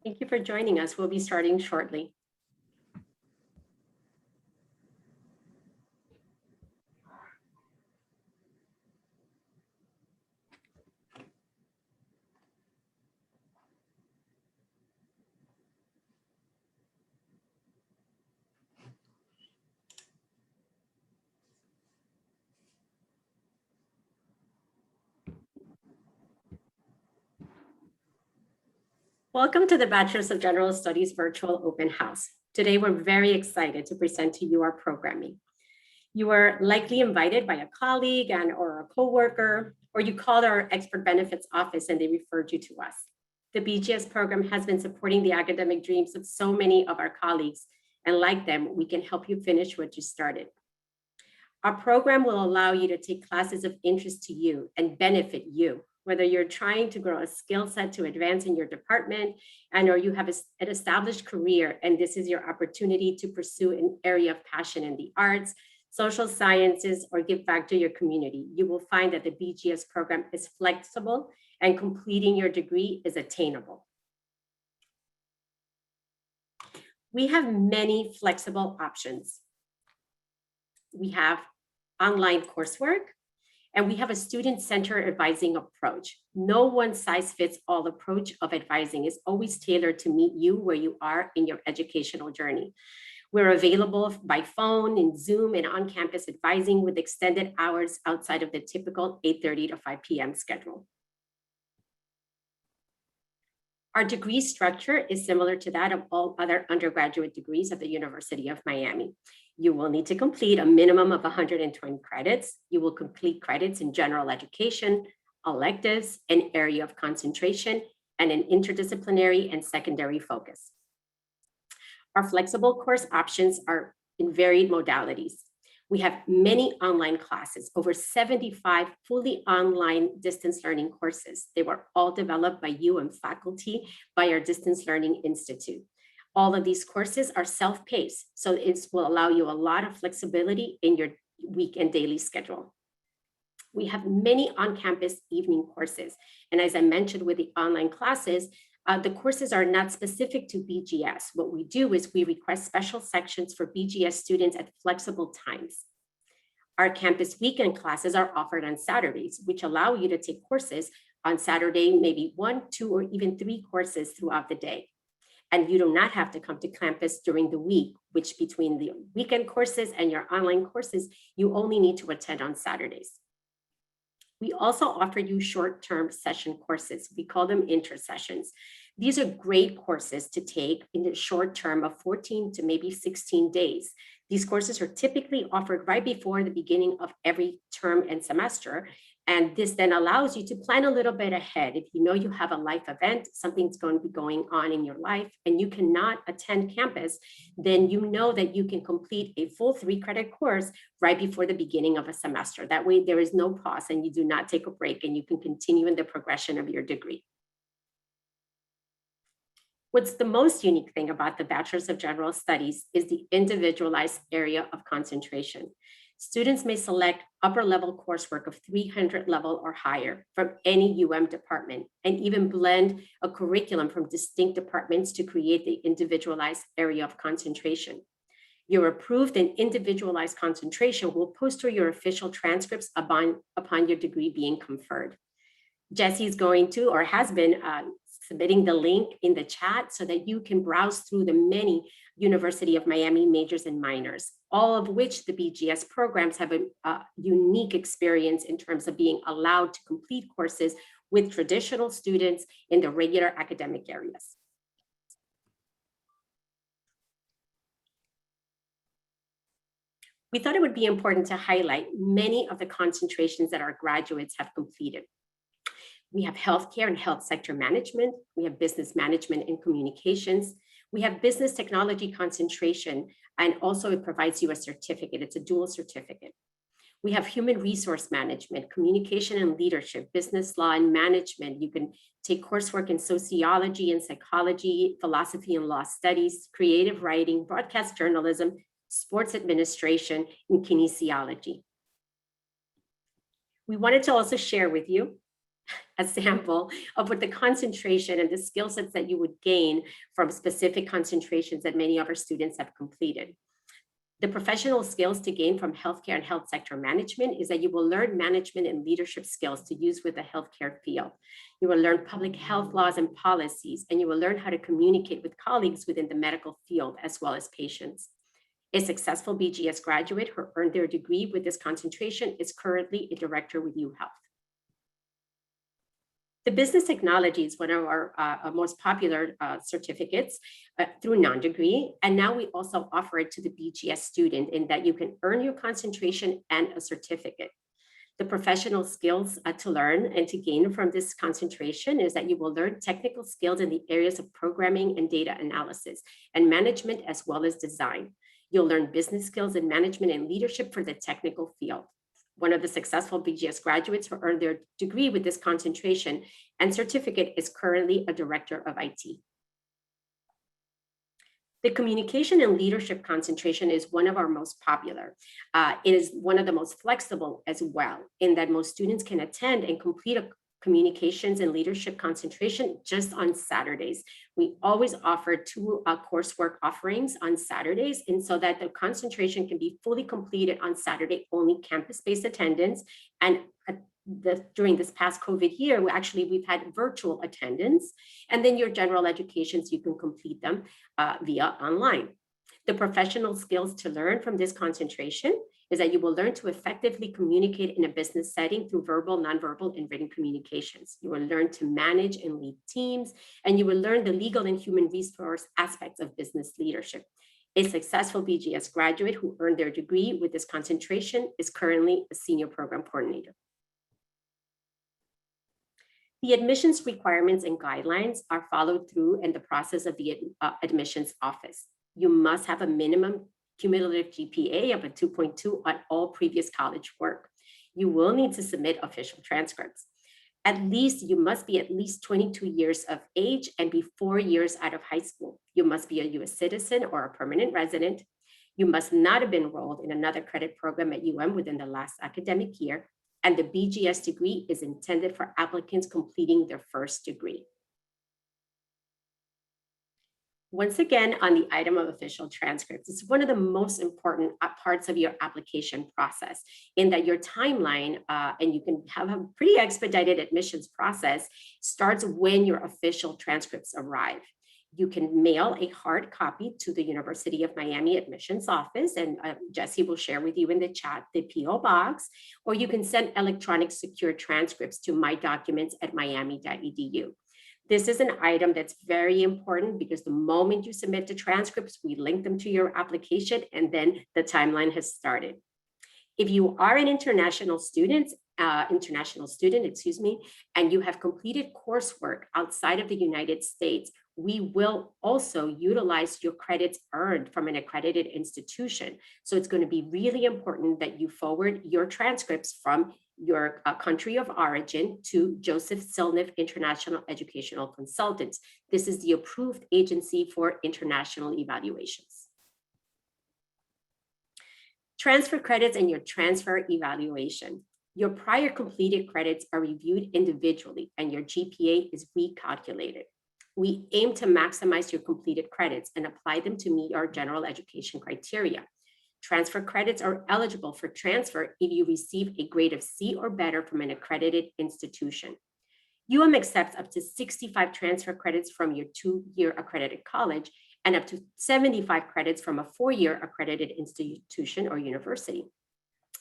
Thank you for joining us. We'll be starting shortly. Welcome to the Bachelor of General Studies virtual open house. Today, we're very excited to present to you our programming. You were likely invited by a colleague or a coworker, or you called our expert benefits office and they referred you to us. The B.G.S program has been supporting the academic dreams of so many of our colleagues, and like them, we can help you finish what you started. Our program will allow you to take classes of interest to you and benefit you, whether you're trying to grow a skill set to advance in your department or you have an established career and this is your opportunity to pursue an area of passion in the arts, social sciences, or give back to your community. You will find that the B.G.S program is flexible and completing your degree is attainable. We have many flexible options. We have online coursework, and we have a student-centered advising approach. No one-size-fits-all approach of advising is always tailored to meet you where you are in your educational journey. We're available by phone, in Zoom, and on-campus advising with extended hours outside of the typical 8:30 to 5 p.m. schedule. Our degree structure is similar to that of all other undergraduate degrees at the University of Miami. You will need to complete a minimum of 120 credits. You will complete credits in general education, electives, an area of concentration, and an interdisciplinary and secondary focus. Our flexible course options are in varied modalities. We have many online classes, over 75 fully online distance learning courses. They were all developed by you and faculty by our Distance Learning Institute. All of these courses are self-paced, so it will allow you a lot of flexibility in your week and daily schedule. We have many on-campus evening courses. And as I mentioned with the online classes, the courses are not specific to B.G.S. What we do is we request special sections for B.G.S students at flexible times. Our campus weekend classes are offered on Saturdays, which allow you to take courses on Saturday, maybe 1, 2, or even 3 courses throughout the day. And you do not have to come to campus during the week, which between the weekend courses and your online courses, you only need to attend on Saturdays. We also offer you short-term session courses. We call them intersessions. These are great courses to take in the short term of 14 to maybe 16 days. These courses are typically offered right before the beginning of every term and semester. And this then allows you to plan a little bit ahead. If you know you have a life event, something's going to be going on in your life and you cannot attend campus, then you know that you can complete a full 3-credit course right before the beginning of a semester. That way there is no pause and you do not take a break and you can continue in the progression of your degree. What's the most unique thing about the Bachelor of General Studies is the individualized area of concentration. Students may select upper-level coursework of 300 level or higher from any UM department and even blend a curriculum from distinct departments to create the individualized area of concentration. Your approved and individualized concentration will post to your official transcripts upon your degree being conferred. Jesse is going to or has been submitting the link in the chat so that you can browse through the many University of Miami majors and minors, all of which the B.G.S programs have a unique experience in terms of being allowed to complete courses with traditional students in the regular academic areas. We thought it would be important to highlight many of the concentrations that our graduates have completed. We have healthcare and health sector management. We have business management and communications. We have business technology concentration, and also it provides you a certificate. It's a dual certificate. We have human resource management, communication and leadership, business law and management. You can take coursework in sociology and psychology, philosophy and law studies, creative writing, broadcast journalism, sports administration, and kinesiology. We wanted to also share with you a sample of what the concentration and the skill sets that you would gain from specific concentrations that many of our students have completed. The professional skills to gain from healthcare and health sector management is that you will learn management and leadership skills to use with the healthcare field. You will learn public health laws and policies, and you will learn how to communicate with colleagues within the medical field as well as patients. A successful B.G.S graduate who earned their degree with this concentration is currently a director with UHealth. The business technology is one of our most popular certificates through non-degree. And now we also offer it to the BGS student in that you can earn your concentration and a certificate. The professional skills to learn and to gain from this concentration is that you will learn technical skills in the areas of programming and data analysis and management as well as design. You'll learn business skills in management and leadership for the technical field. One of the successful BGS graduates who earned their degree with this concentration and certificate is currently a director of IT. The communication and leadership concentration is one of our most popular. It is one of the most flexible as well, in that most students can attend and complete a communications and leadership concentration just on Saturdays. We always offer two coursework offerings on Saturdays, and so that the concentration can be fully completed on Saturday, only campus-based attendance. And during this past COVID year, we've had virtual attendance, and then your general educations, you can complete them via online. The professional skills to learn from this concentration is that you will learn to effectively communicate in a business setting through verbal, nonverbal, and written communications. You will learn to manage and lead teams, and you will learn the legal and human resource aspects of business leadership. A successful BGS graduate who earned their degree with this concentration is currently a senior program coordinator. The admissions requirements and guidelines are followed through in the process of the admissions office. You must have a minimum cumulative GPA of a 2.2 on all previous college work. You will need to submit official transcripts. You must be at least 22 years of age and be 4 years out of high school. You must be a US citizen or a permanent resident. You must not have been enrolled in another credit program at UM within the last academic year. And the BGS degree is intended for applicants completing their first degree. Once again, on the item of official transcripts, it's one of the most important parts of your application process, in that your timeline, and you can have a pretty expedited admissions process, starts when your official transcripts arrive. You can mail a hard copy to the University of Miami admissions office, and Jesse will share with you in the chat the PO box, or you can send electronic secure transcripts to mydocuments@miami.edu. This is an item that's very important because the moment you submit the transcripts, we link them to your application, and then the timeline has started. If you are an international student, and you have completed coursework outside of the United States, we will also utilize your credits earned from an accredited institution. So it's going to be really important that you forward your transcripts from your country of origin to Joseph Silniff International Educational Consultants. This is the approved agency for international evaluations. Transfer credits and your transfer evaluation. Your prior completed credits are reviewed individually and your GPA is recalculated. We aim to maximize your completed credits and apply them to meet our general education criteria. Transfer credits are eligible for transfer if you receive a grade of C or better from an accredited institution. UM accepts up to 65 transfer credits from your 2-year accredited college and up to 75 credits from a 4-year accredited institution or university.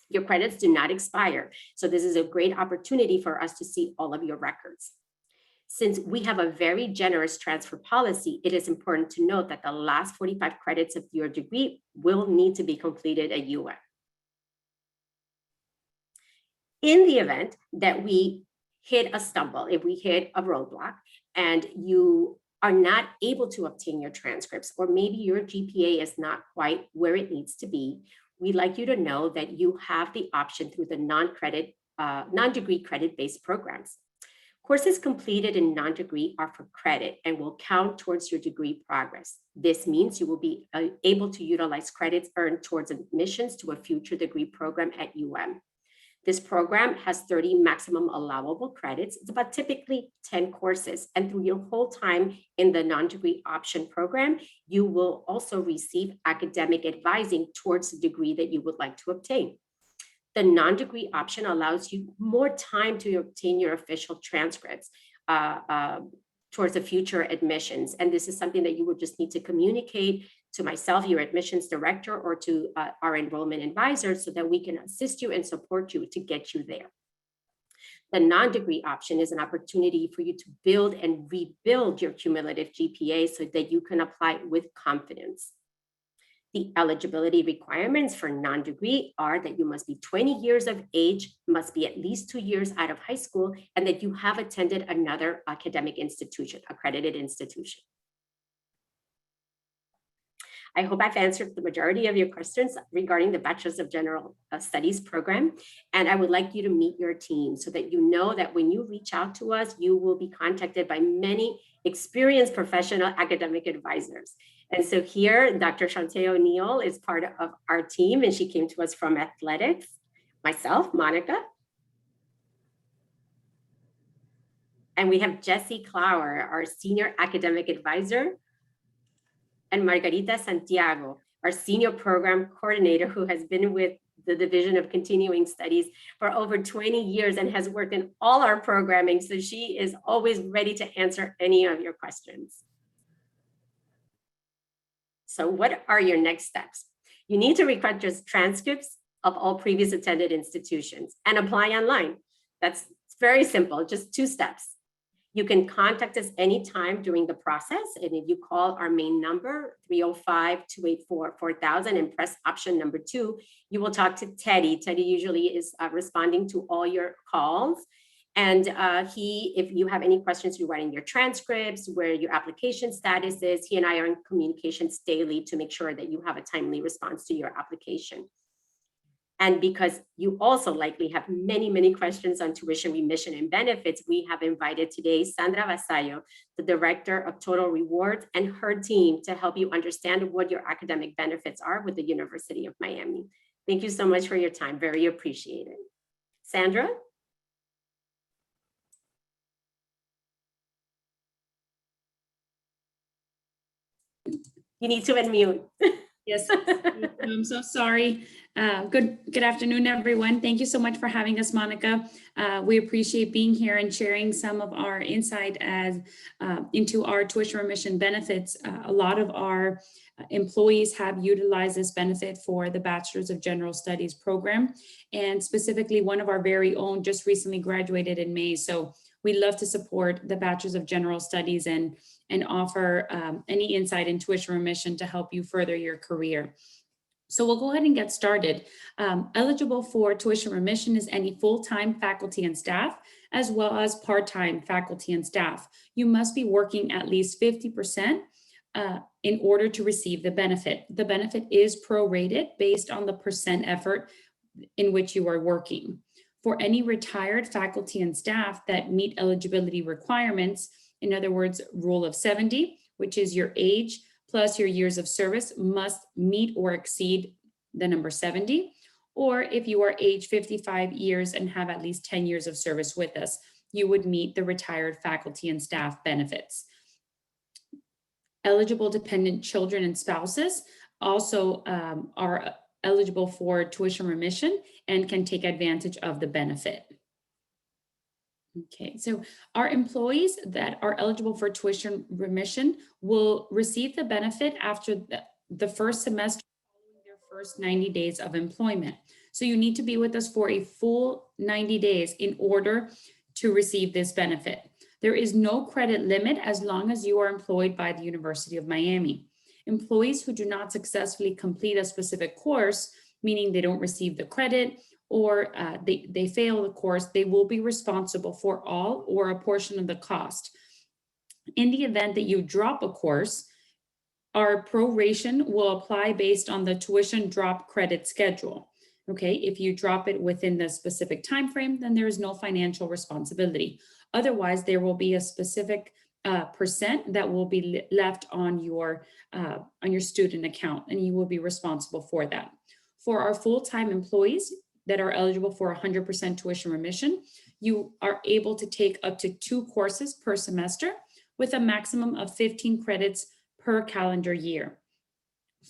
Your credits do not expire, so this is a great opportunity for us to see all of your records. Since we have a very generous transfer policy, it is important to note that the last 45 credits of your degree will need to be completed at UM. In the event that we hit a stumble, if we hit a roadblock and you are not able to obtain your transcripts, or maybe your GPA is not quite where it needs to be, we'd like you to know that you have the option through the non-degree credit-based programs. Courses completed in non-degree are for credit and will count towards your degree progress. This means you will be able to utilize credits earned towards admissions to a future degree program at UM. This program has 30 maximum allowable credits. It's about typically 10 courses. And through your whole time in the non-degree option program, you will also receive academic advising towards the degree that you would like to obtain. The non-degree option allows you more time to obtain your official transcripts towards the future admissions. And this is something that you would just need to communicate to myself, your admissions director, or to our enrollment advisor, so that we can assist you and support you to get you there. The non-degree option is an opportunity for you to build and rebuild your cumulative GPA so that you can apply with confidence. The eligibility requirements for non-degree are that you must be 20 years of age, must be at least 2 years out of high school, and that you have attended another academic institution, accredited institution. I hope I've answered the majority of your questions regarding the Bachelor of General Studies program. And I would like you to meet your team so that you know that when you reach out to us, you will be contacted by many experienced professional academic advisors. And so here, Dr. Shantae O'Neill is part of our team, and she came to us from athletics. Myself, Monica. And we have Jessie Clower, our senior academic advisor, and Margarita Santiago, our senior program coordinator, who has been with the Division of Continuing Studies for over 20 years and has worked in all our programming. So she is always ready to answer any of your questions. So what are your next steps? You need to request your transcripts of all previous attended institutions and apply online. That's very simple, just 2 steps. You can contact us anytime during the process. And if you call our main number, 305-284-4000, and press option number 2, you will talk to Teddy. Teddy usually is responding to all your calls. And if you have any questions regarding your transcripts, where your application status is, he and I are in communications daily to make sure that you have a timely response to your application. And because you also likely have many, many questions on tuition, remission, and benefits, we have invited today Sandra Vasallo, the Director of Total Rewards, and her team to help you understand what your academic benefits are with the University of Miami. Thank you so much for your time. Very appreciated. Sandra? You need to unmute. Yes, I'm so sorry. Good afternoon, everyone. Thank you so much for having us, Monica. We appreciate being here and sharing some of our insight into our tuition remission benefits. A lot of our employees have utilized this benefit for the Bachelor's of General Studies program, and specifically one of our very own just recently graduated in May. So we love to support the Bachelor's of General Studies and offer any insight in tuition remission to help you further your career. So we'll go ahead and get started. Eligible for tuition remission is any full-time faculty and staff, as well as part-time faculty and staff. You must be working at least 50% in order to receive the benefit. The benefit is prorated based on the percent effort in which you are working. For any retired faculty and staff that meet eligibility requirements, in other words, rule of 70, which is your age plus your years of service must meet or exceed the number 70. Or if you are age 55 years and have at least 10 years of service with us, you would meet the retired faculty and staff benefits. Eligible dependent children and spouses also are eligible for tuition remission and can take advantage of the benefit. Okay, so our employees that are eligible for tuition remission will receive the benefit after the first semester following their first 90 days of employment. So you need to be with us for a full 90 days in order to receive this benefit. There is no credit limit as long as you are employed by the University of Miami. Employees who do not successfully complete a specific course, meaning they don't receive the credit or they fail the course, they will be responsible for all or a portion of the cost. In the event that you drop a course, our proration will apply based on the tuition drop credit schedule. Okay, if you drop it within the specific time frame, then there is no financial responsibility. Otherwise, there will be a specific percent that will be left on your student account, and you will be responsible for that. For our full-time employees, that are eligible for 100% tuition remission, you are able to take up to 2 courses per semester with a maximum of 15 credits per calendar year.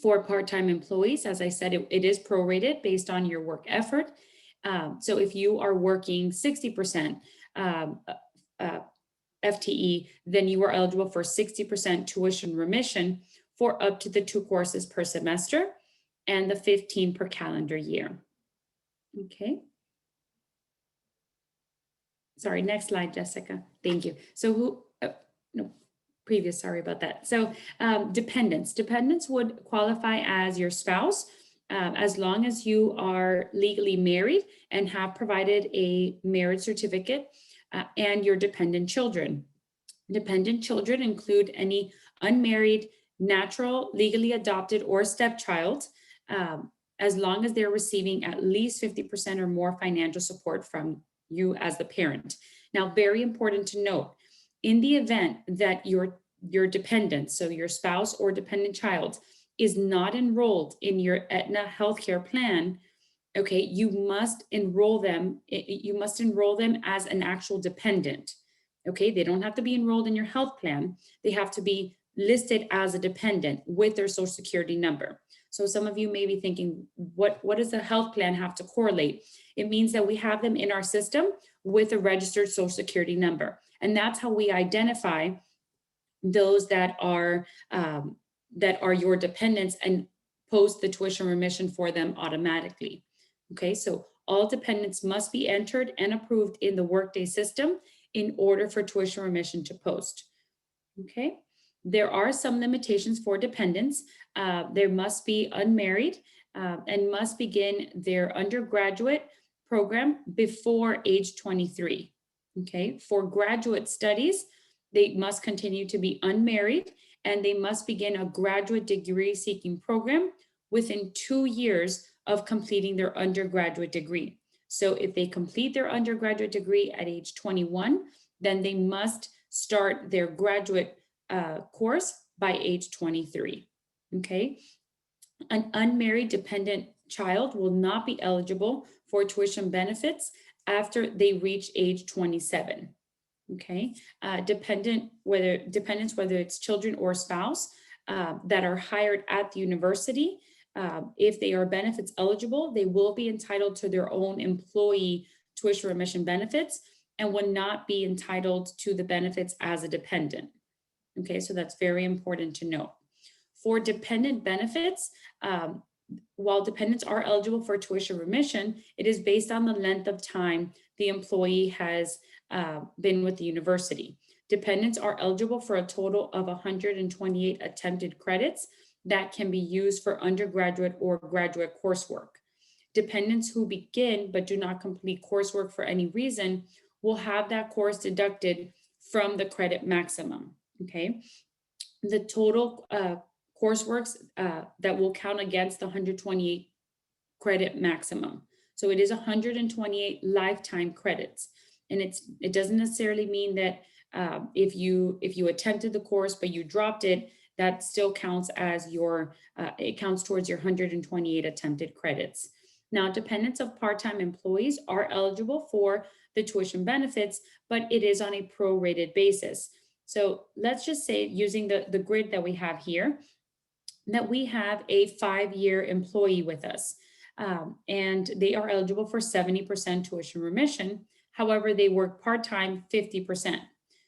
For part-time employees, as I said, it is prorated based on your work effort. So if you are working 60% FTE, then you are eligible for 60% tuition remission for up to the 2 courses per semester and the 15 per calendar year. Okay. Sorry, next slide, Jessica. Thank you. So previous, sorry about that. So dependents would qualify as your spouse as long as you are legally married and have provided a marriage certificate and your dependent children. Dependent children include any unmarried, natural, legally adopted, or stepchild, as long as they're receiving at least 50% or more financial support from you as the parent. Now, very important to note, in the event that your dependent, so your spouse or dependent child, is not enrolled in your Aetna healthcare plan, okay, you must enroll them as an actual dependent. Okay, they don't have to be enrolled in your health plan. They have to be listed as a dependent with their social security number. So some of you may be thinking, what does the health plan have to correlate? It means that we have them in our system with a registered social security number. And that's how we identify those that are your dependents and post the tuition remission for them automatically. Okay, so all dependents must be entered and approved in the Workday system in order for tuition remission to post. Okay, there are some limitations for dependents. They must be unmarried and must begin their undergraduate program before age 23. Okay, for graduate studies, they must continue to be unmarried and they must begin a graduate degree seeking program within 2 years of completing their undergraduate degree. So if they complete their undergraduate degree at age 21, then they must start their graduate course by age 23. Okay, an unmarried dependent child will not be eligible for tuition benefits after they reach age 27. Okay, dependents, whether it's children or spouse that are hired at the university, if they are benefits eligible, they will be entitled to their own employee tuition remission benefits and will not be entitled to the benefits as a dependent. Okay, so that's very important to note. For dependent benefits, while dependents are eligible for tuition remission, it is based on the length of time the employee has been with the university. Dependents are eligible for a total of 128 attempted credits that can be used for undergraduate or graduate coursework. Dependents who begin but do not complete coursework for any reason will have that course deducted from the credit maximum. Okay, the total courseworks that will count against the 128 credit maximum. So it is 128 lifetime credits. And it doesn't necessarily mean that if you attempted the course but you dropped it, that still counts as it counts towards your 128 attempted credits. Now, dependents of part-time employees are eligible for the tuition benefits, but it is on a prorated basis. So let's just say, using the grid that we have here, that we have a 5-year employee with us, and they are eligible for 70% tuition remission. However, they work part-time 50%.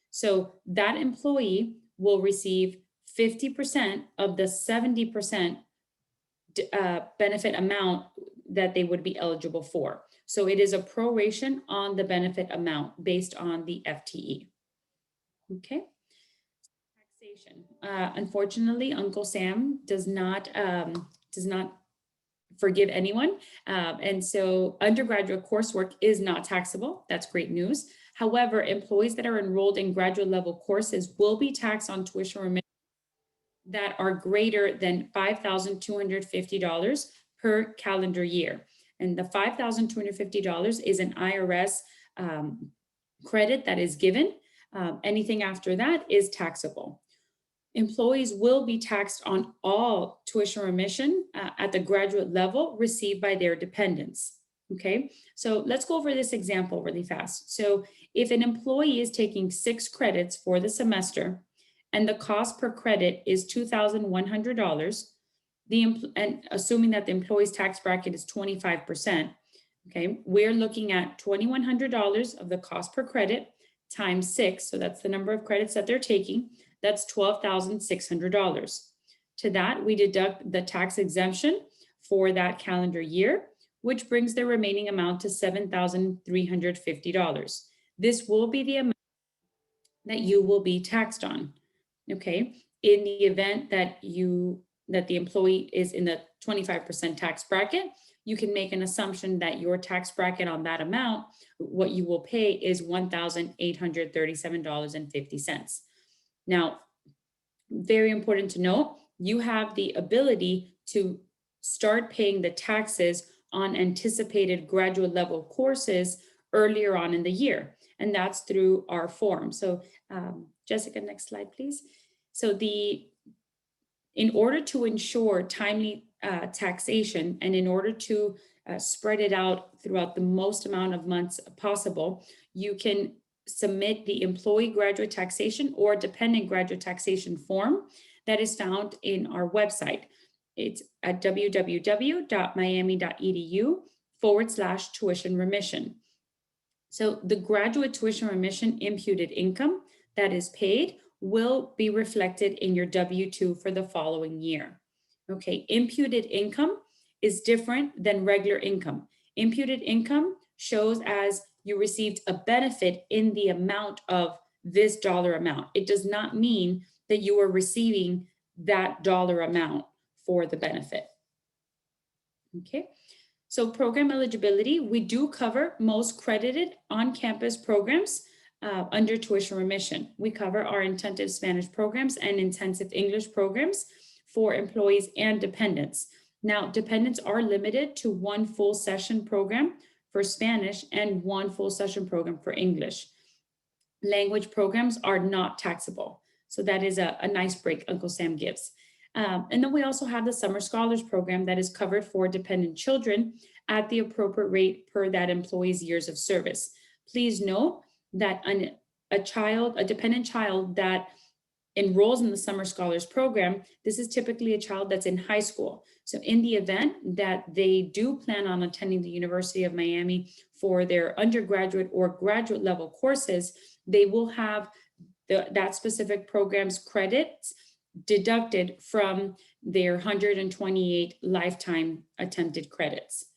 So that employee will receive 50% of the 70% benefit amount that they would be eligible for. So it is a proration on the benefit amount based on the FTE. Okay. Taxation. Unfortunately, Uncle Sam does not forgive anyone. And so undergraduate coursework is not taxable. That's great news. However, employees that are enrolled in graduate level courses will be taxed on tuition remission that are greater than $5,250 per calendar year. And the $5,250 is an IRS credit that is given. Anything after that is taxable. Employees will be taxed on all tuition remission at the graduate level received by their dependents. Okay, so let's go over this example really fast. So if an employee is taking 6 credits for the semester and the cost per credit is $2,100, and assuming that the employee's tax bracket is 25%, okay, we're looking at $2,100 of the cost per credit times 6. So that's the number of credits that they're taking. That's $12,600. To that, we deduct the tax exemption for that calendar year, which brings the remaining amount to $7,350. This will be the amount that you will be taxed on. Okay, in the event that the employee is in the 25% tax bracket, you can make an assumption that your tax bracket on that amount, what you will pay is $1,837.50. Now, very important to note, you have the ability to start paying the taxes on anticipated graduate level courses earlier on in the year, and that's through our form. So Jessica, next slide, please. So in order to ensure timely taxation and in order to spread it out throughout the most amount of months possible, you can submit the employee graduate taxation or dependent graduate taxation form that is found in our website. It's at www.miami.edu/tuition remission. So the graduate tuition remission imputed income that is paid will be reflected in your W-2 for the following year. Okay, imputed income is different than regular income. Imputed income shows as you received a benefit in the amount of this dollar amount. It does not mean that you are receiving that dollar amount for the benefit. Okay, so program eligibility, we do cover most credited on-campus programs under tuition remission. We cover our intensive Spanish programs and intensive English programs for employees and dependents. Now, dependents are limited to 1 full session program for Spanish and 1 full session program for English. Language programs are not taxable. So that is a nice break Uncle Sam gives. And then we also have the Summer Scholars Program that is covered for dependent children at the appropriate rate per that employee's years of service. Please note that a dependent child that enrolls in the Summer Scholars Program, this is typically a child that's in high school. So in the event that they do plan on attending the University of Miami for their undergraduate or graduate level courses, they will have that specific program's credits deducted from their 128 lifetime attempted credits.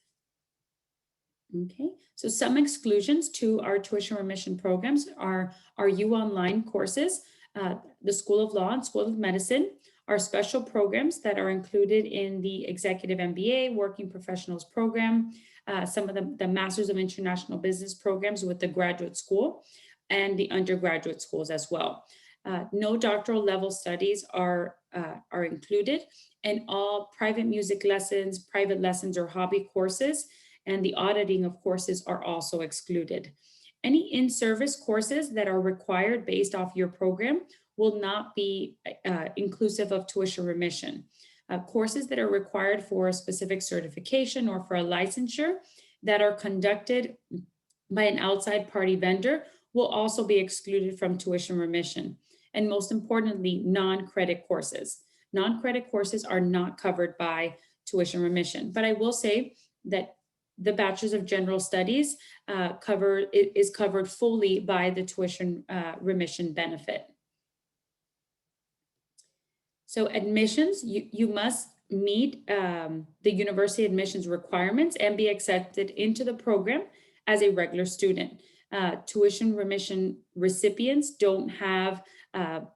Okay, so some exclusions to our tuition remission programs are our U Online courses, the School of Law and School of Medicine, our special programs that are included in the Executive MBA, Working Professionals Program, some of the Masters of International Business programs with the graduate school, and the undergraduate schools as well. No doctoral level studies are included, and all private music lessons, private lessons, or hobby courses, and the auditing of courses are also excluded. Any in-service courses that are required based off your program will not be inclusive of tuition remission. Courses that are required for a specific certification or for a licensure that are conducted by an outside party vendor will also be excluded from tuition remission. And most importantly, non-credit courses. Non-credit courses are not covered by tuition remission. But I will say that the Bachelor of General Studies is covered fully by the tuition remission benefit. So admissions, you must meet the university admissions requirements and be accepted into the program as a regular student. Tuition remission recipients don't have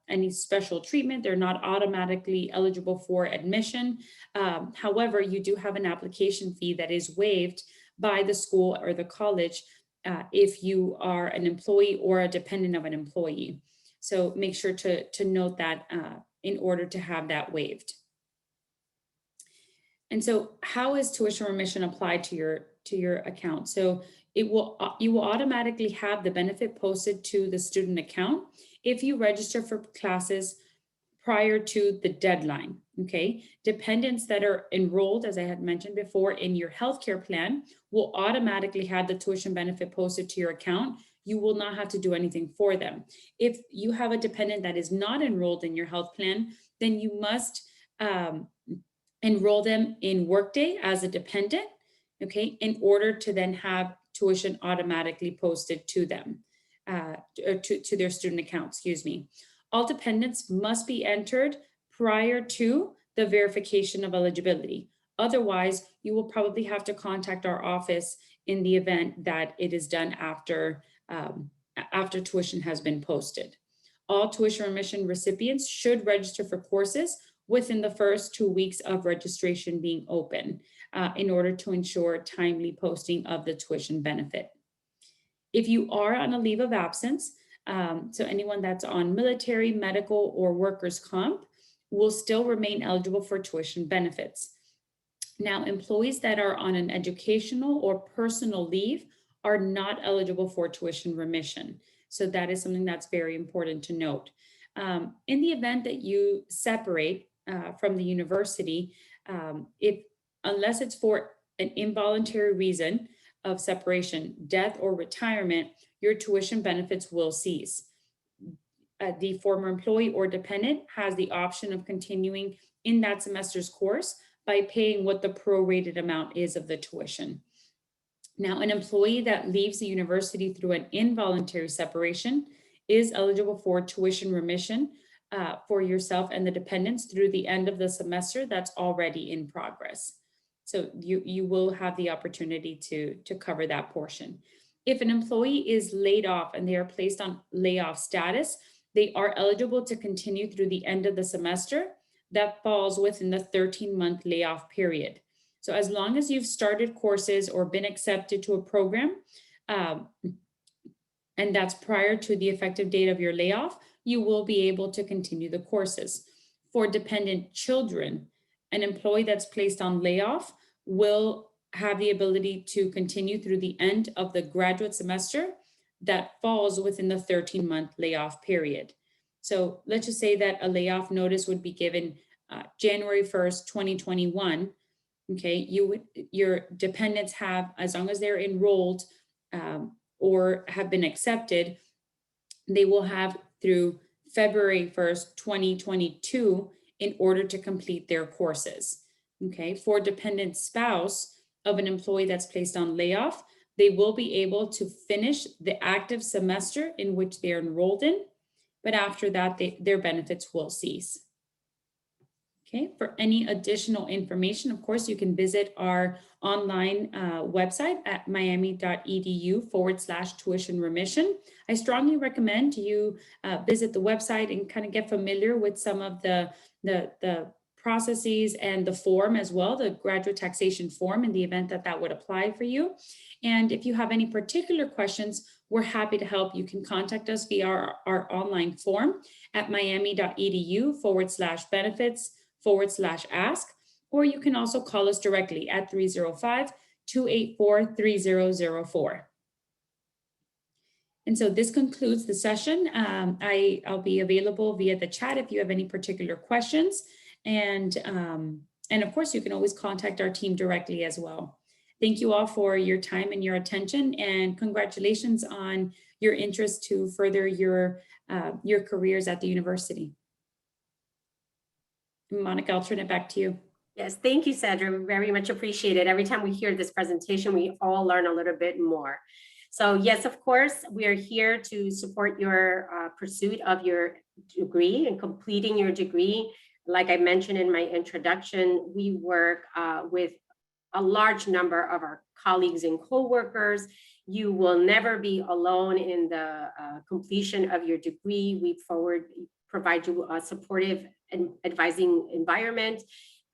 any special treatment. They're not automatically eligible for admission. However, you do have an application fee that is waived by the school or the college if you are an employee or a dependent of an employee. So make sure to note that in order to have that waived. And so how is tuition remission applied to your account? So you will automatically have the benefit posted to the student account if you register for classes prior to the deadline. Okay, dependents that are enrolled, as I had mentioned before, in your healthcare plan will automatically have the tuition benefit posted to your account. You will not have to do anything for them. If you have a dependent that is not enrolled in your health plan, then you must enroll them in Workday as a dependent, okay, in order to then have tuition automatically posted to them, or to their student account, excuse me. All dependents must be entered prior to the verification of eligibility. Otherwise, you will probably have to contact our office in the event that it is done after, after tuition has been posted. All tuition remission recipients should register for courses within the first 2 weeks of registration being open in order to ensure timely posting of the tuition benefit. If you are on a leave of absence, so anyone that's on military, medical, or workers' comp will still remain eligible for tuition benefits. Now, employees that are on an educational or personal leave are not eligible for tuition remission. So that is something that's very important to note. In the event that you separate from the university, unless it's for an involuntary reason of separation, death or retirement, your tuition benefits will cease. The former employee or dependent has the option of continuing in that semester's course by paying what the prorated amount is of the tuition. Now, an employee that leaves the university through an involuntary separation is eligible for tuition remission for yourself and the dependents through the end of the semester that's already in progress. So you will have the opportunity to cover that portion. If an employee is laid off and they are placed on layoff status, they are eligible to continue through the end of the semester that falls within the 13-month layoff period. So as long as you've started courses or been accepted to a program, and that's prior to the effective date of your layoff, you will be able to continue the courses. For dependent children, an employee that's placed on layoff will have the ability to continue through the end of the graduate semester that falls within the 13-month layoff period. So let's just say that a layoff notice would be given January 1st, 2021. Okay, your dependents have, as long as they're enrolled or have been accepted, they will have through February 1st, 2022 in order to complete their courses. Okay, for dependent spouse of an employee that's placed on layoff, they will be able to finish the active semester in which they're enrolled in, but after that, their benefits will cease. Okay, for any additional information, of course, you can visit our online website at miami.edu/tuition remission. I strongly recommend you visit the website and kind of get familiar with some of the processes and the form as well, the graduate taxation form, in the event that that would apply for you. And if you have any particular questions, we're happy to help. You can contact us via our online form at miami.edu/benefits/ask, or you can also call us directly at 305-284-3004. And so this concludes the session. I'll be available via the chat if you have any particular questions. And of course, you can always contact our team directly as well. Thank you all for your time and your attention, and congratulations on your interest to further your careers at the university. Monica, I'll turn it back to you. Yes, thank you, Sandra. Very much appreciated. Every time we hear this presentation, we all learn a little bit more. So yes, of course, we are here to support your pursuit of your degree and completing your degree. Like I mentioned in my introduction, we work with a large number of our colleagues and co-workers. You will never be alone in the completion of your degree. We provide you a supportive and advising environment,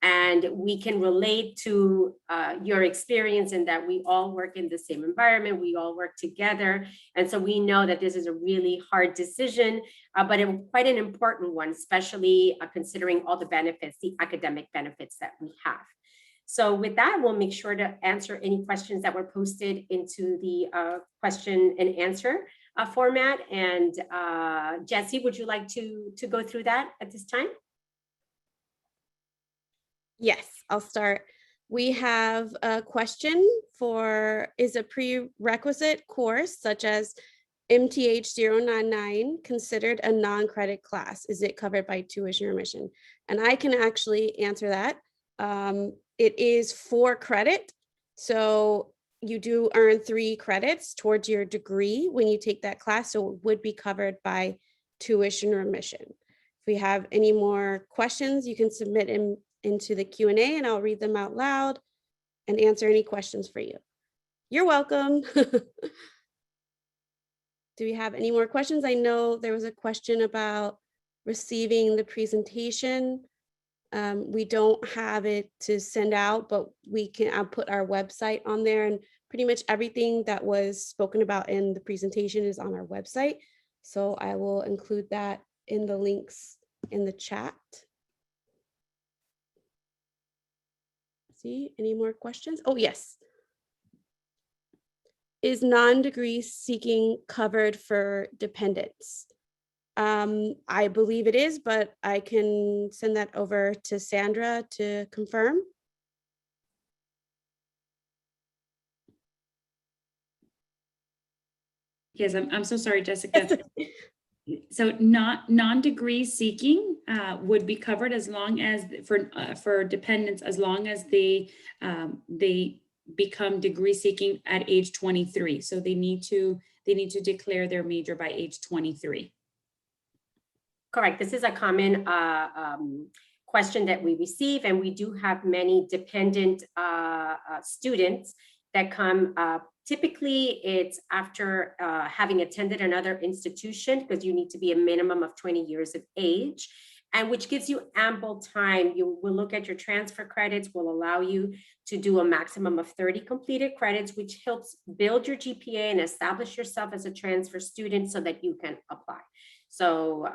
and we can relate to your experience in that we all work in the same environment, we all work together. And so we know that this is a really hard decision, but quite an important one, especially considering all the benefits, the academic benefits that we have. So with that, we'll make sure to answer any questions that were posted into the question and answer format. And Jesse, would you like to go through that at this time? Yes, I'll start. We have a question for, is a prerequisite course such as MTH 099 considered a non-credit class? Is it covered by tuition remission? And I can actually answer that. It is 4 credit. So you do earn 3 credits towards your degree when you take that class. So it would be covered by tuition remission. If we have any more questions, you can submit into the Q&A and I'll read them out loud and answer any questions for you. You're welcome. Do we have any more questions? I know there was a question about receiving the presentation. We don't have it to send out, but I'll put our website on there, and pretty much everything that was spoken about in the presentation is on our website. So I will include that in the links in the chat. See, any more questions? Oh, yes. Is non-degree seeking covered for dependents? I believe it is, but I can send that over to Sandra to confirm. Yes, I'm so sorry, Jessica. So non-degree seeking would be covered as long as for dependents, as long as they become degree seeking at age 23. So they need to declare their major by age 23. Correct. This is a common question that we receive, and we do have many dependent students that come. Typically, it's after having attended another institution, because you need to be a minimum of 20 years of age, and which gives you ample time. You will look at your transfer credits, will allow you to do a maximum of 30 completed credits, which helps build your GPA and establish yourself as a transfer student so that you can apply. So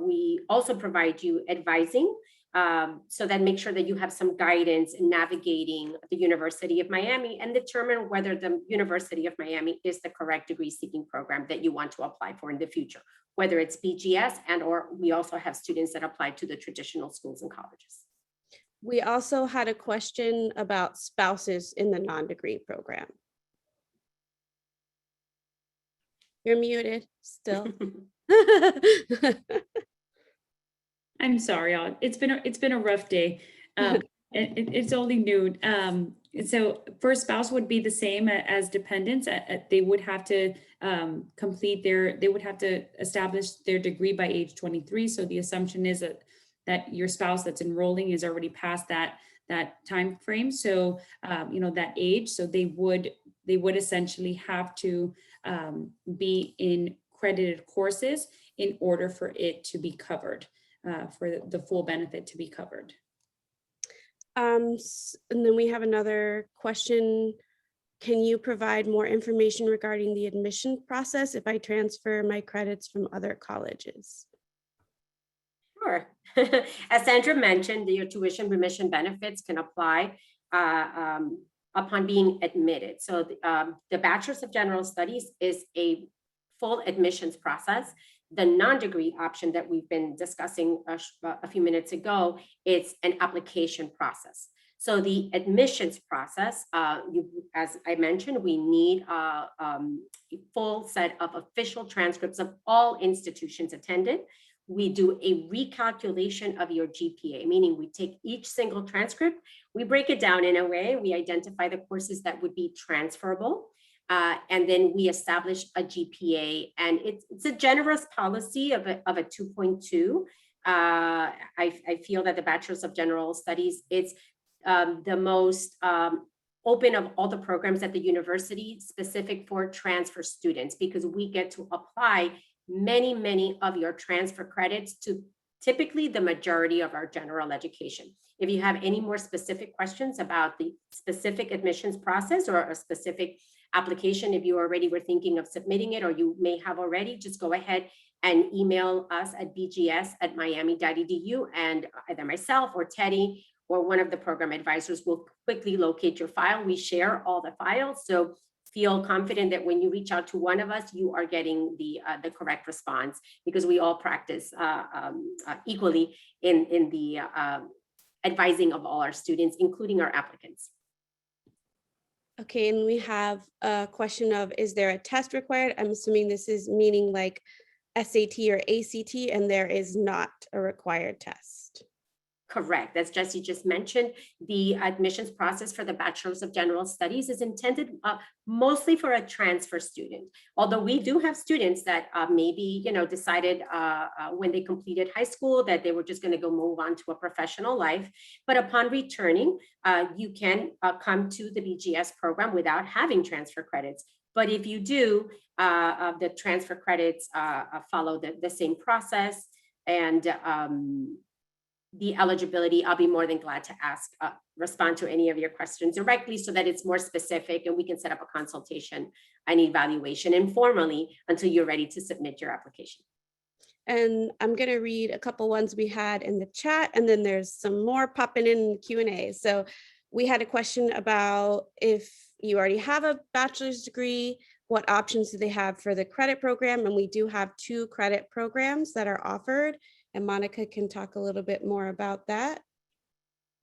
we also provide you advising, so that make sure that you have some guidance in navigating the University of Miami and determine whether the University of Miami is the correct degree seeking program that you want to apply for in the future, whether it's BGS or we also have students that apply to the traditional schools and colleges. We also had a question about spouses in the non-degree program. You're muted still. I'm sorry, y'all. It's been a rough day. It's only noon. So for spouse would be the same as dependents. They would have to they would have to establish their degree by age 23. So the assumption is that your spouse that's enrolling is already past that time frame. So that age. So they would essentially have to be in credited courses in order for it to be covered, for the full benefit to be covered. And then we have another question. Can you provide more information regarding the admission process if I transfer my credits from other colleges? Sure. As Sandra mentioned, your tuition remission benefits can apply upon being admitted. So the Bachelor of General Studies is a full admissions process. The non-degree option that we've been discussing a few minutes ago, it's an application process. So the admissions process, as I mentioned, we need a full set of official transcripts of all institutions attended. We do a recalculation of your GPA, meaning we take each single transcript, we break it down in a way, we identify the courses that would be transferable, and then we establish a GPA, and it's a generous policy of a 2.2. I feel that the Bachelor of General Studies, it's the most open of all the programs at the university, specific for transfer students, because we get to apply many of your transfer credits to typically the majority of our general education. If you have any more specific questions about the specific admissions process or a specific application, if you already were thinking of submitting it, or you may have already, just go ahead and email us at bgs.dcie.miami.edu, and either myself or Teddy or one of the program advisors will quickly locate your file. We share all the files, so feel confident that when you reach out to one of us, you are getting the correct response, because we all practice equally in the advising of all our students, including our applicants. Okay, and we have a question of, is there a test required? I'm assuming this is meaning like SAT or ACT, and there is not a required test. Correct. As Jesse just mentioned, the admissions process for the Bachelor's of General Studies is intended mostly for a transfer student. Although we do have students that maybe, decided when they completed high school that they were just going to go move on to a professional life. But upon returning, you can come to the BGS program without having transfer credits. But if you do, the transfer credits follow the same process. And the eligibility, I'll be more than glad to respond to any of your questions directly so that it's more specific and we can set up a consultation and evaluation informally until you're ready to submit your application. And I'm going to read a couple ones we had in the chat, and then there's some more popping in the Q&A. So we had a question about if you already have a bachelor's degree, what options do they have for the credit program? And we do have 2 credit programs that are offered. And Monica can talk a little bit more about that.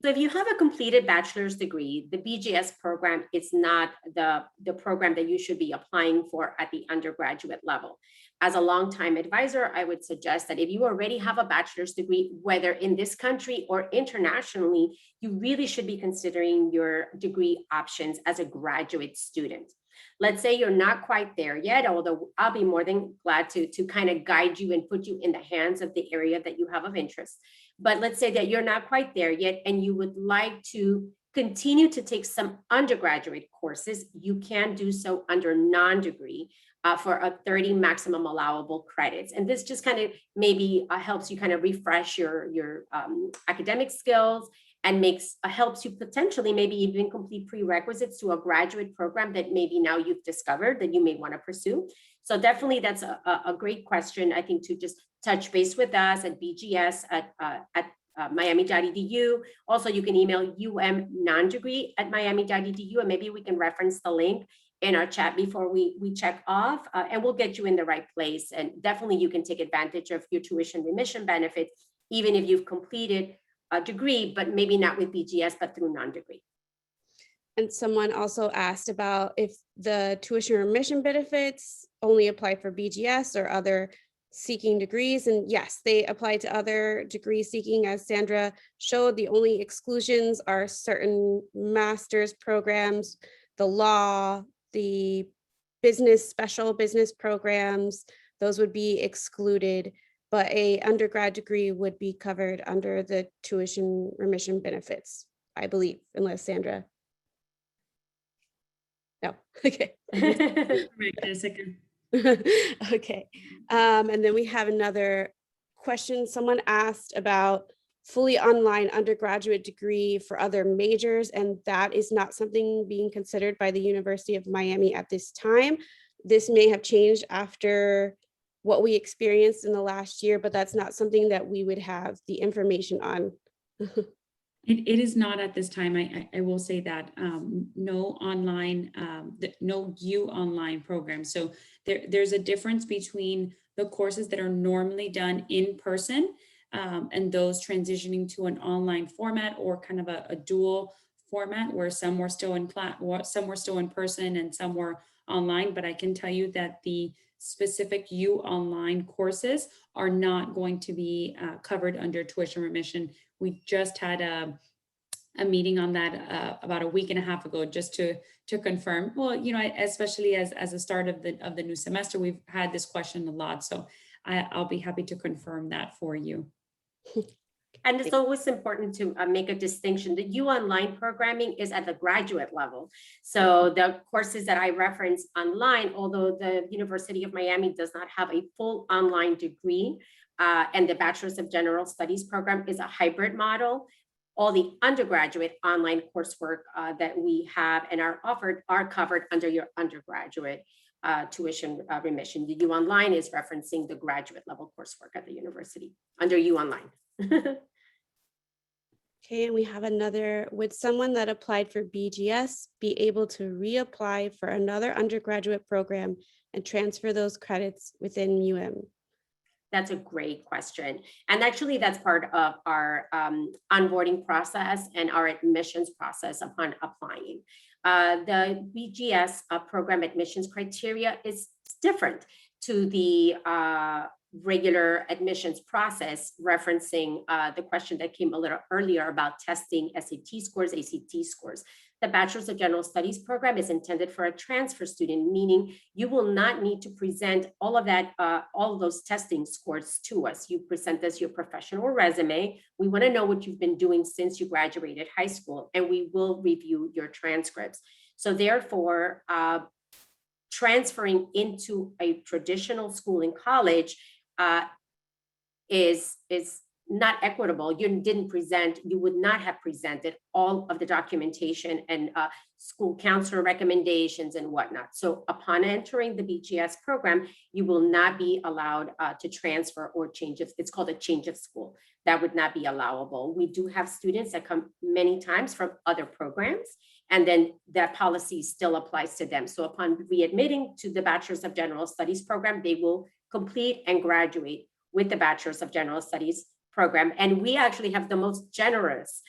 So if you have a completed bachelor's degree, the BGS program is not the program that you should be applying for at the undergraduate level. As a longtime advisor, I would suggest that if you already have a bachelor's degree, whether in this country or internationally, you really should be considering your degree options as a graduate student. Let's say you're not quite there yet, although I'll be more than glad to kind of guide you and put you in the hands of the area that you have of interest. But let's say that you're not quite there yet and you would like to continue to take some undergraduate courses, you can do so under non-degree for a 30 maximum allowable credits. And this just kind of maybe helps you kind of refresh your academic skills and helps you potentially maybe even complete prerequisites to a graduate program that maybe now you've discovered that you may want to pursue. So definitely that's a great question, I think, to just touch base with us at BGS at miami.edu. Also, you can email nondegree@miami.edu, and maybe we can reference the link in our chat before we check off, and we'll get you in the right place. And definitely you can take advantage of your tuition remission benefits, even if you've completed a degree, but maybe not with BGS, but through non-degree. And someone also asked about if the tuition remission benefits only apply for BGS or other seeking degrees. And yes, they apply to other degree seeking. As Sandra showed, the only exclusions are certain master's programs, the law, the business, special business programs, those would be excluded. But a undergrad degree would be covered under the tuition remission benefits, I believe, unless Sandra. No, okay. Okay. And then we have another question. Someone asked about fully online undergraduate degree for other majors, and that is not something being considered by the University of Miami at this time. This may have changed after what we experienced in the last year, but that's not something that we would have the information on. It is not at this time. I will say that no online, no U online program. So there's a difference between the courses that are normally done in person and those transitioning to an online format or kind of a dual format where some were still in class, some were still in person and some were online. But I can tell you that the specific U online courses are not going to be covered under tuition remission. We just had a meeting on that about a week and a half ago, just to confirm. Well, you know, especially as a start of the new semester, we've had this question a lot. So I'll be happy to confirm that for you. And it's always important to make a distinction. The U online programming is at the graduate level. So the courses that I reference online, although the University of Miami does not have a full online degree, and the Bachelor's of General Studies program is a hybrid model, all the undergraduate online coursework that we have and are offered are covered under your undergraduate tuition remission. The U Online is referencing the graduate level coursework at the university under U Online. Okay, and we have another, would someone that applied for BGS be able to reapply for another undergraduate program and transfer those credits within UM? That's a great question. And actually, that's part of our onboarding process and our admissions process upon applying. The BGS program admissions criteria is different to the regular admissions process, referencing the question that came a little earlier about testing SAT scores, ACT scores. The Bachelor of General Studies program is intended for a transfer student, meaning you will not need to present all of that, all of those testing scores to us. You present us your professional resume. We want to know what you've been doing since you graduated high school, and we will review your transcripts. So therefore, transferring into a traditional school and college is not equitable. You didn't present, you would not have presented all of the documentation and school counselor recommendations and whatnot. So upon entering the BGS program, you will not be allowed to transfer or change. It's called a change of school. That would not be allowable. We do have students that come many times from other programs, and then that policy still applies to them. So upon readmitting to the Bachelor of General Studies program, they will complete and graduate with the Bachelor of General Studies program. And we actually have the most generous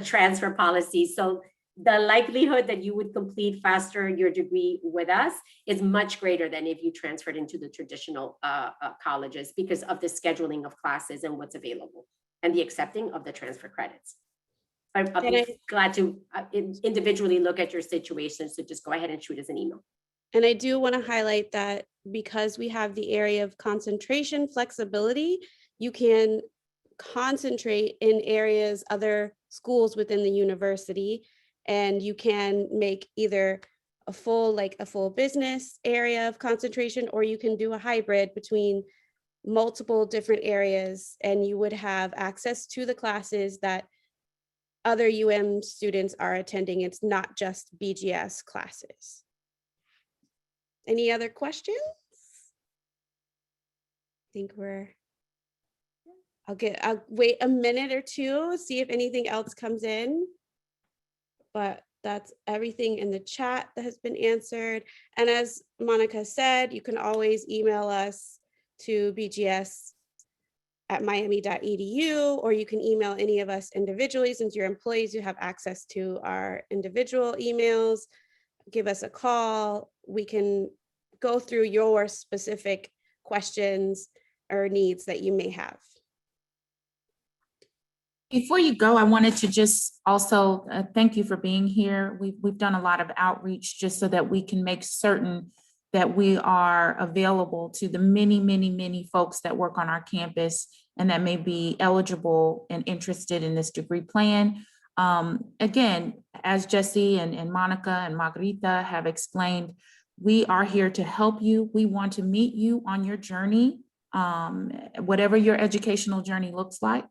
transfer policy. So the likelihood that you would complete faster your degree with us is much greater than if you transferred into the traditional colleges, because of the scheduling of classes and what's available and the accepting of the transfer credits. I'll be glad to individually look at your situation. So just go ahead and shoot us an email. And I do want to highlight that because we have the area of concentration flexibility, you can concentrate in areas, other schools within the university, and you can make either a full business area of concentration, or you can do a hybrid between multiple different areas, and you would have access to the classes that other students are attending. It's not just BGS classes. Any other questions? I think I'll wait a minute or two, see if anything else comes in. But that's everything in the chat that has been answered. And as Monica said, you can always email us to bgs.miami.edu, or you can email any of us individually. Since you're employees, you have access to our individual emails. Give us a call. We can go through your specific questions or needs that you may have. Before you go, I wanted to just also thank you for being here. We've done a lot of outreach just so that we can make certain that we are available to the many, many, many folks that work on our campus and that may be eligible and interested in this degree plan. Again, as Jesse and Monica and Margarita have explained, we are here to help you. We want to meet you on your journey, whatever your educational journey looks like.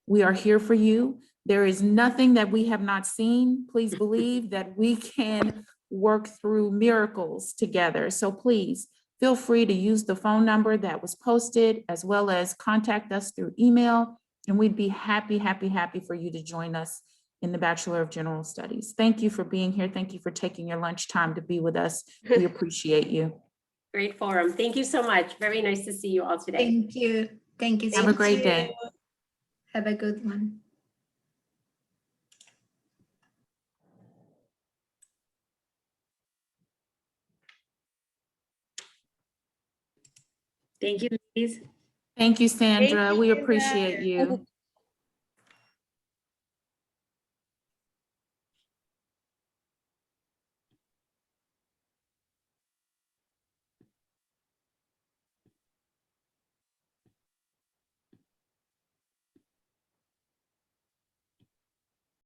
We are here for you. There is nothing that we have not seen. Please believe that we can work through miracles together. So please feel free to use the phone number that was posted, as well as contact us through email, and we'd be happy, happy, happy for you to join us in the Bachelor of General Studies. Thank you for being here. Thank you for taking your lunch time to be with us. We appreciate you. Great forum. Thank you so much. Very nice to see you all today. Thank you. Thank you. Have a great day. Have a good one. Thank you, ladies. Thank you, Sandra. Thank you, We Sandra. appreciate you.